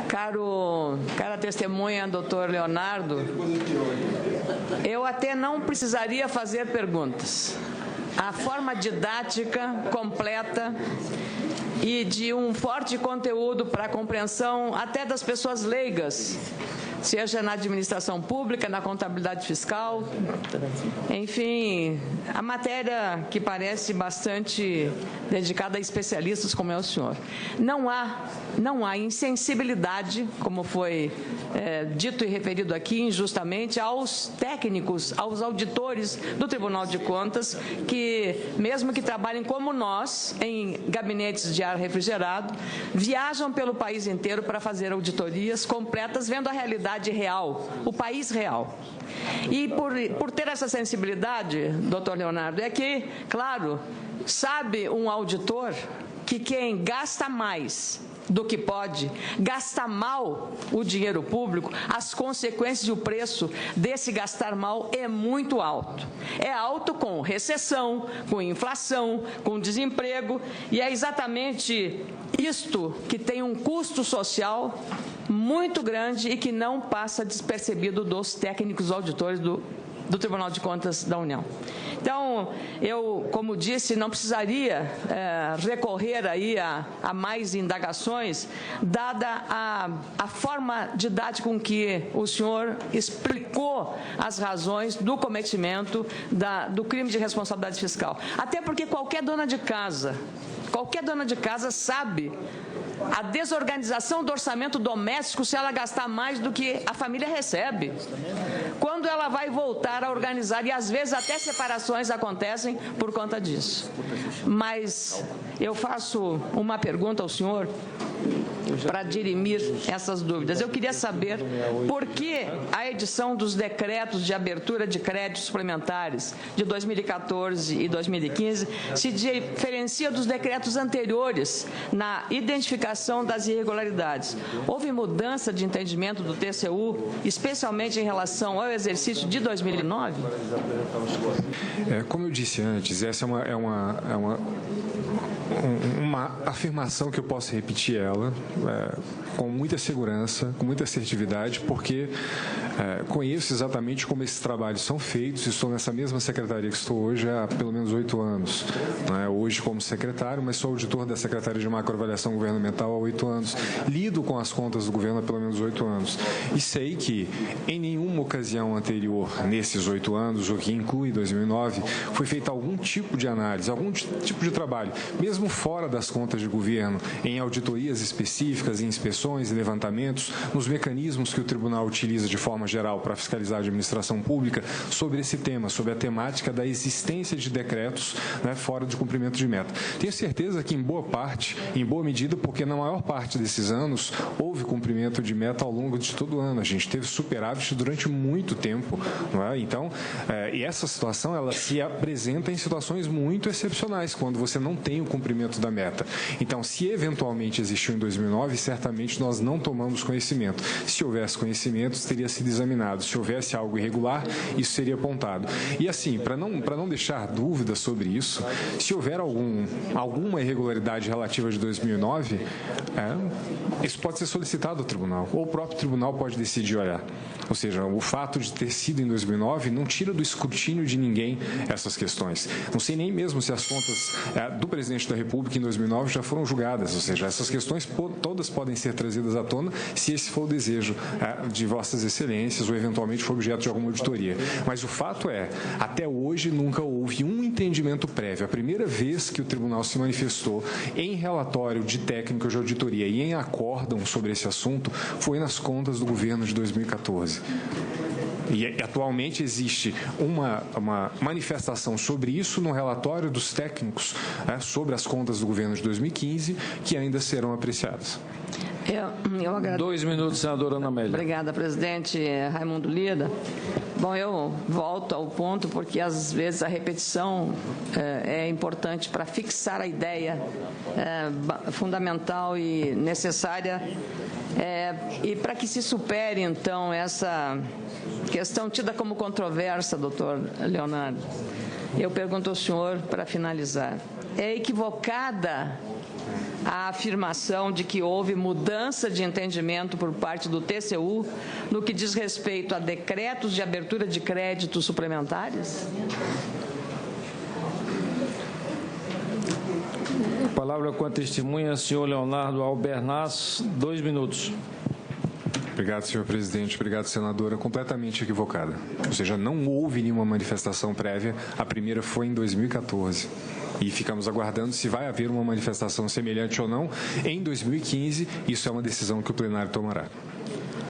Cara testemunha, doutor Leonardo, eu até não precisaria fazer perguntas. A forma didática, completa e de um forte conteúdo para a compreensão até das pessoas leigas, seja na administração pública, na contabilidade fiscal, enfim, a matéria que parece bastante dedicada a especialistas como é o senhor. Não há insensibilidade, como foi dito e referido aqui injustamente, aos técnicos, aos auditores do Tribunal de Contas, que, mesmo que trabalhem como nós, em gabinetes de ar refrigerado, viajam pelo país inteiro para fazer auditorias completas, vendo a realidade real, o país real. E por ter essa sensibilidade, doutor Leonardo, é que, claro, sabe um auditor que quem gasta mais do que pode, gasta mal o dinheiro público, as consequências e o preço desse gastar mal é muito alto. É alto com recessão, com inflação, com desemprego, e é exatamente isto que tem um custo social muito grande e que não passa despercebido dos técnicos auditores do Tribunal de Contas da União. Então, eu, como disse, não precisaria recorrer aí a mais indagações, dada a forma didática com que o senhor explicou as razões do cometimento do crime de responsabilidade fiscal. Até porque qualquer dona de casa sabe a desorganização do orçamento doméstico se ela gastar mais do que a família recebe. Quando ela vai voltar a organizar, e às vezes até separações acontecem por conta disso. Mas eu faço uma pergunta ao senhor para dirimir essas dúvidas. Eu queria saber por que a edição dos decretos de abertura de créditos suplementares de 2014 e 2015 se diferencia dos decretos anteriores na identificação das irregularidades. Houve mudança de entendimento do TCU, especialmente em relação ao exercício de 2009? Como eu disse antes, essa é uma afirmação que eu posso repetir ela com muita segurança, com muita assertividade, porque conheço exatamente como esses trabalhos são feitos. Estou nessa mesma secretaria que estou hoje há pelo menos 8 anos. Hoje como secretário, mas sou auditor da Secretaria de Macroavaliação Governamental há 8 anos. Lido com as contas do governo há pelo menos 8 anos. E sei que em nenhuma ocasião anterior, nesses 8 anos, o que inclui 2009, foi feita algum tipo de análise, algum tipo de trabalho, mesmo fora das contas de governo, em auditorias específicas, em inspeções e levantamentos, nos mecanismos que o tribunal utiliza de forma geral para fiscalizar a administração pública, sobre esse tema, sobre a temática da existência de decretos fora de cumprimento de meta. Tenho certeza que em boa parte, em boa medida, porque na maior parte desses anos houve cumprimento de meta ao longo de todo o ano. A gente teve superávit durante muito tempo, Então, e essa situação ela se apresenta em situações muito excepcionais, quando você não tem o cumprimento da meta. Então, se eventualmente existiu em 2009, certamente nós não tomamos conhecimento. Se houvesse conhecimento, teria sido examinado. Se houvesse algo irregular, isso seria apontado. E assim, para não deixar dúvidas sobre isso, se houver alguma irregularidade relativa de 2009, isso pode ser solicitado ao tribunal, ou o próprio tribunal pode decidir olhar. Ou seja, o fato de ter sido em 2009 não tira do escrutínio de ninguém essas questões. Não sei nem mesmo se as contas do presidente da República em 2009 já foram julgadas, ou seja, essas questões todas podem ser trazidas à tona se esse for o desejo de vossas excelências ou eventualmente for objeto de alguma auditoria. Mas o fato é, até hoje nunca houve um entendimento prévio. A primeira vez que o tribunal se manifestou em relatório de técnicos de auditoria e em acórdão sobre esse assunto foi nas contas do governo de 2014. E atualmente existe uma manifestação sobre isso no relatório dos técnicos sobre as contas do governo de 2015, que ainda serão apreciadas. Eu agradeço. 2 minutos, senadora Ana Amélia. Obrigada, presidente Raimundo Lira. Bom, eu volto ao ponto porque, às vezes, a repetição é importante para fixar a ideia fundamental e necessária e para que se supere, então, essa questão tida como controversa, doutor Leonardo. Eu pergunto ao senhor, para finalizar, é equivocada a afirmação de que houve mudança de entendimento por parte do TCU no que diz respeito a decretos de abertura de créditos suplementares? Palavra com a testemunha, senhor Leonardo Albernaz, 2 minutos. Obrigado, senhor presidente. Obrigado, senadora. Completamente equivocada. Ou seja, não houve nenhuma manifestação prévia. A primeira foi em 2014. E ficamos aguardando se vai haver uma manifestação semelhante ou não em 2015. Isso é uma decisão que o plenário tomará.